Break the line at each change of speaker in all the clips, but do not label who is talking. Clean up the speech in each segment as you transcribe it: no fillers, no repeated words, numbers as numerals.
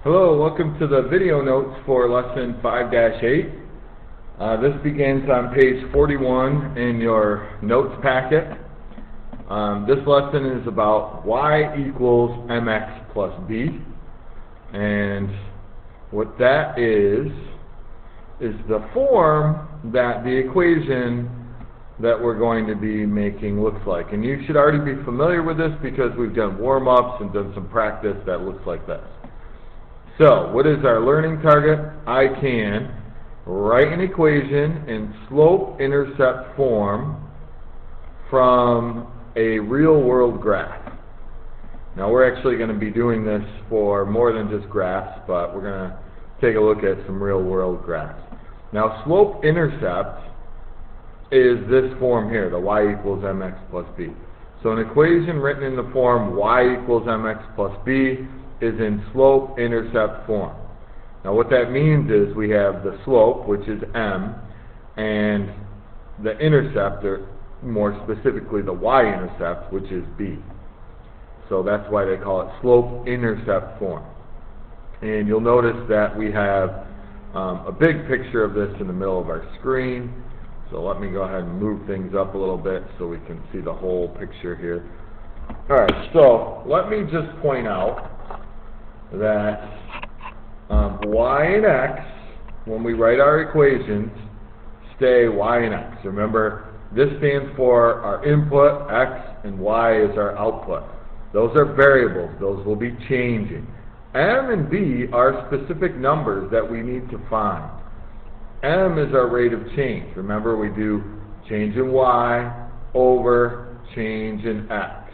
Hello, welcome to the video notes for lesson 5-8. This begins on page 41 in your notes packet. This lesson is about y equals mx plus b, and what that is the form that the equation that we're going to be making looks like. And you should already be familiar with this because we've done warm-ups and done some practice that looks like this. So, what is our learning target? I can write an equation in slope-intercept form from a real-world graph. Now, we're actually going to be doing this for more than just graphs, but we're going to take a look at some real-world graphs. Now, slope-intercept is this form here, the y equals mx plus b. So, an equation written in the form y equals mx plus b is in slope-intercept form. Now what that means is we have the slope, which is m, and the intercept, or more specifically the y-intercept, which is b. So that's why they call it slope-intercept form. And you'll notice that we have a big picture of this in the middle of our screen. So let me go ahead and move things up a little bit so we can see the whole picture here. Alright, so let me just point out that y and x, when we write our equations, stay y and x. Remember, this stands for our input, x, and y is our output. Those are variables. Those will be changing. M and b are specific numbers that we need to find. M is our rate of change. Remember, we do change in y over change in x.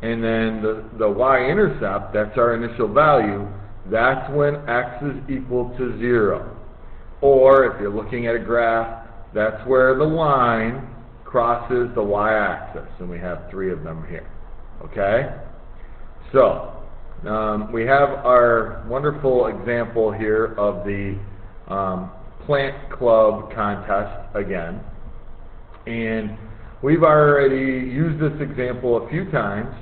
And then the y-intercept, that's our initial value, that's when x is equal to 0. Or, if you're looking at a graph, that's where the line crosses the y-axis. And we have 3 of them here. Okay? So, we have our wonderful example here of the plant club contest again. And we've already used this example a few times.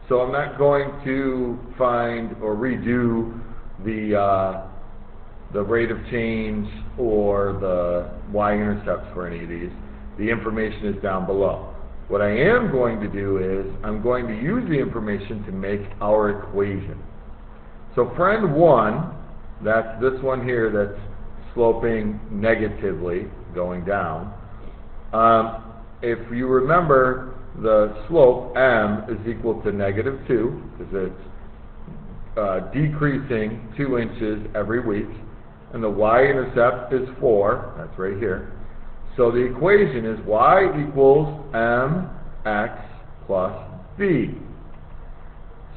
So I'm not going to find or redo the rate of change or the y-intercepts for any of these. The information is down below. What I am going to do is I'm going to use the information to make our equation. So friend 1, that's this one here that's sloping negatively, going down. If you remember, the slope, m, is equal to -2, because it's decreasing 2 inches every week. And the y-intercept is 4, that's right here. So the equation is y equals mx plus b.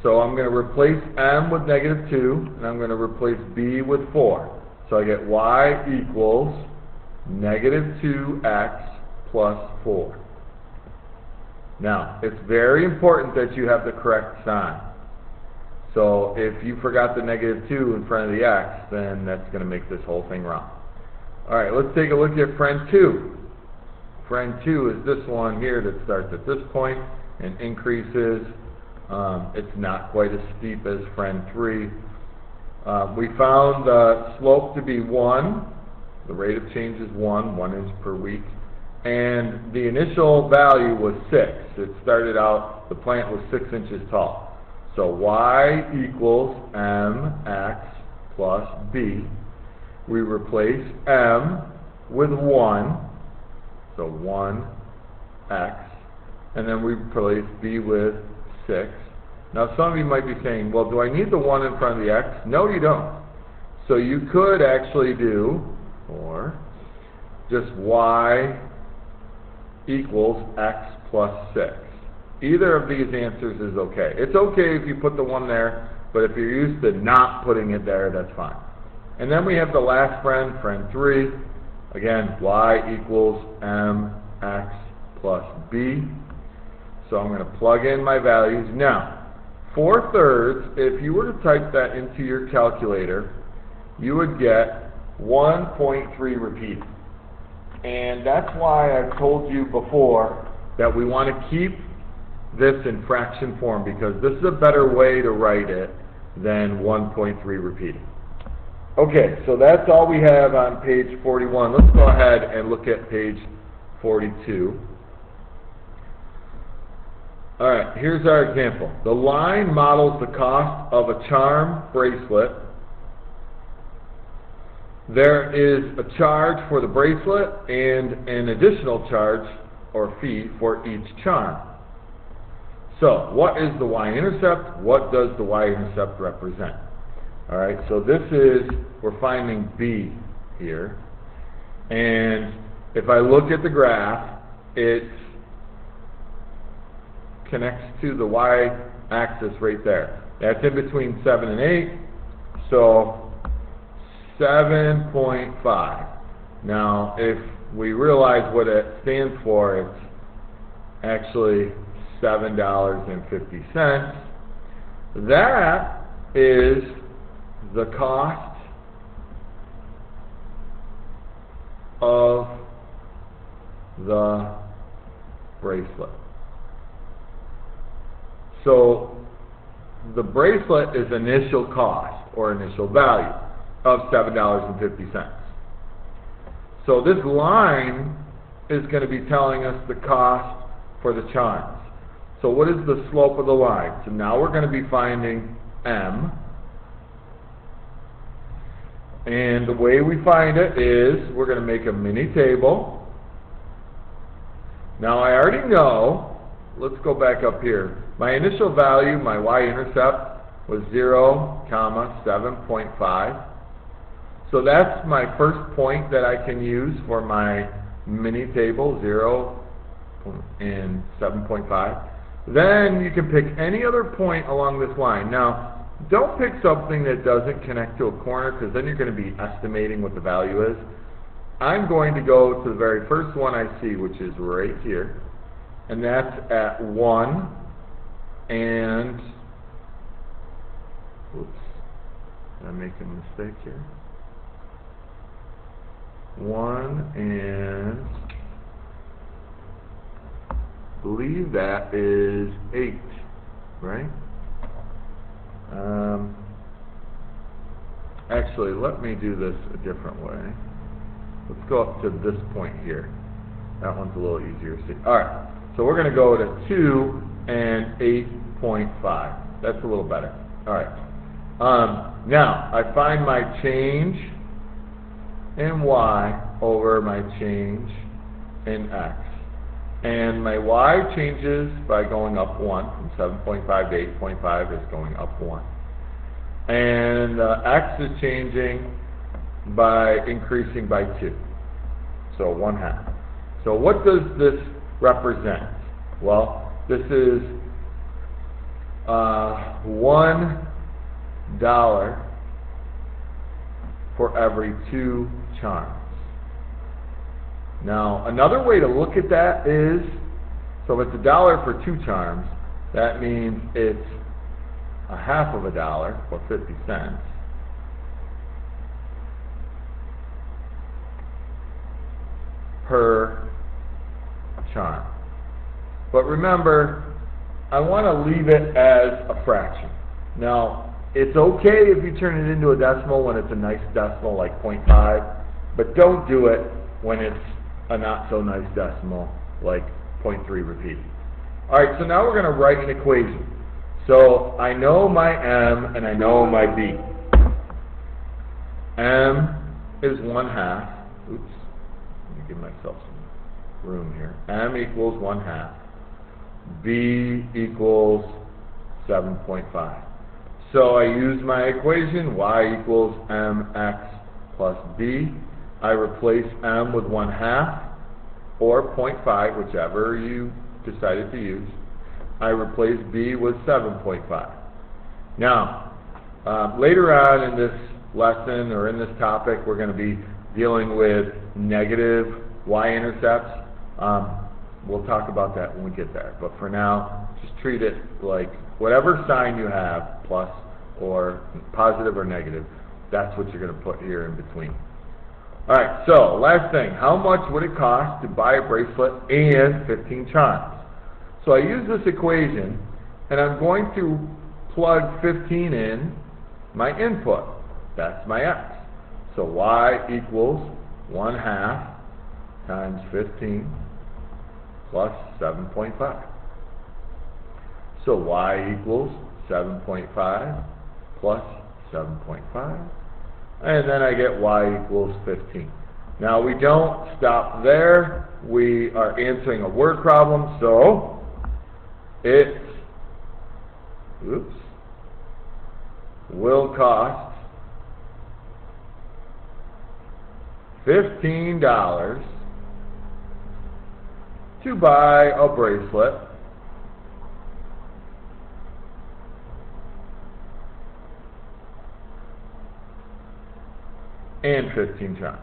So I'm going to replace m with -2, and I'm going to replace b with 4. So I get y equals -2x plus 4. Now, it's very important that you have the correct sign. So if you forgot the -2 in front of the x, then that's going to make this whole thing wrong. Alright, let's take a look at friend 2. Friend 2 is this one here that starts at this point and increases. It's not quite as steep as friend 3. We found the slope to be 1. The rate of change is 1 inch per week. And the initial value was 6. It started out, the plant was 6 inches tall. So y equals mx plus b. We replace m with 1, so 1x, and then we replace b with 6. Now some of you might be saying, well, do I need the 1 in front of the x? No, you don't. So you could actually do, or just y equals x plus 6. Either of these answers is okay. It's okay if you put the 1 there, but if you're used to not putting it there, that's fine. And then we have the last friend, friend 3. Again, y equals mx plus b. So I'm going to plug in my values. Now, 4/3, if you were to type that into your calculator, you would get 1.3 repeated. And that's why I've told you before that we want to keep this in fraction form, because this is a better way to write it then 1.3 repeating. Okay, so that's all we have on page 41. Let's go ahead and look at page 42. All right, here's our example. The line models the cost of a charm bracelet. There is a charge for the bracelet and an additional charge or fee for each charm. So, what is the y-intercept? What does the y-intercept represent? All right, so this is, we're finding B here. And if I look at the graph, it connects to the y-axis right there. That's in between 7 and 8, so 7.5. Now, if we realize what it stands for, it's actually $7.50. That is the cost of the bracelet. So the bracelet is initial cost or initial value of $7.50. So this line is going to be telling us the cost for the charms. So what is the slope of the line? So now we're going to be finding M. And the way we find it is we're going to make a mini table. Now I already know, let's go back up here. My initial value, my y-intercept, was 0, 7.5. So that's my first point that I can use for my mini table, 0 and 7.5. Then you can pick any other point along this line. Now, don't pick something that doesn't connect to a corner, because then you're going to be estimating what the value is. I'm going to go to the very first one I see, which is right here. And that's at 1 and, oops, did I make a mistake here? 1 and, I believe that is 8, right? Actually, let me do this a different way. Let's go up to this point here. That one's a little easier to see. Alright, so we're going to go to 2 and 8.5. That's a little better. Alright. Now, I find my change in y over my change in x. And my y changes by going up 1, from 7.5 to 8.5 is going up 1. And x is changing by increasing by 2, so 1/2. So what does this represent? Well, this is $1 for every 2 charms. Now, another way to look at that is, so if it's $1 for 2 charms, that means it's $0.50 or 50 cents per charm. But remember, I want to leave it as a fraction. Now, it's okay if you turn it into a decimal when it's a nice decimal like 0.5, but don't do it when it's a not so nice decimal like 0.3 repeating. Alright, so now we're going to write an equation. So I know my M and I know my B. M is 1/2. Oops, let me give myself some room here. M equals 1/2. B equals 7.5. So I use my equation, y equals mx plus b. I replace m with 1/2 or 0.5, whichever you decided to use. I replace b with 7.5. Now, later on in this lesson or in this topic, we're going to be dealing with negative y-intercepts. We'll talk about that when we get there. But for now, just treat it like whatever sign you have, plus or positive or negative, that's what you're going to put here in between. Alright, so last thing, how much would it cost to buy a bracelet and 15 charms? So I use this equation, and I'm going to plug 15 in my input. That's my x. So y equals 1/2 times 15 plus 7.5. So y equals 7.5 plus 7.5. And then I get y equals 15. Now we don't stop there. We are answering a word problem, so it will cost $15 to buy a bracelet and 15 charms.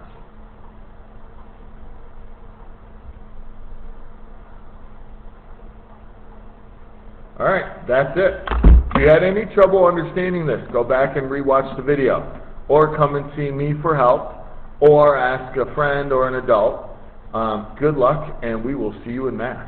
Alright, that's it. If you had any trouble understanding this, go back and rewatch the video, or come and see me for help, or ask a friend or an adult. Good luck, and we will see you in math.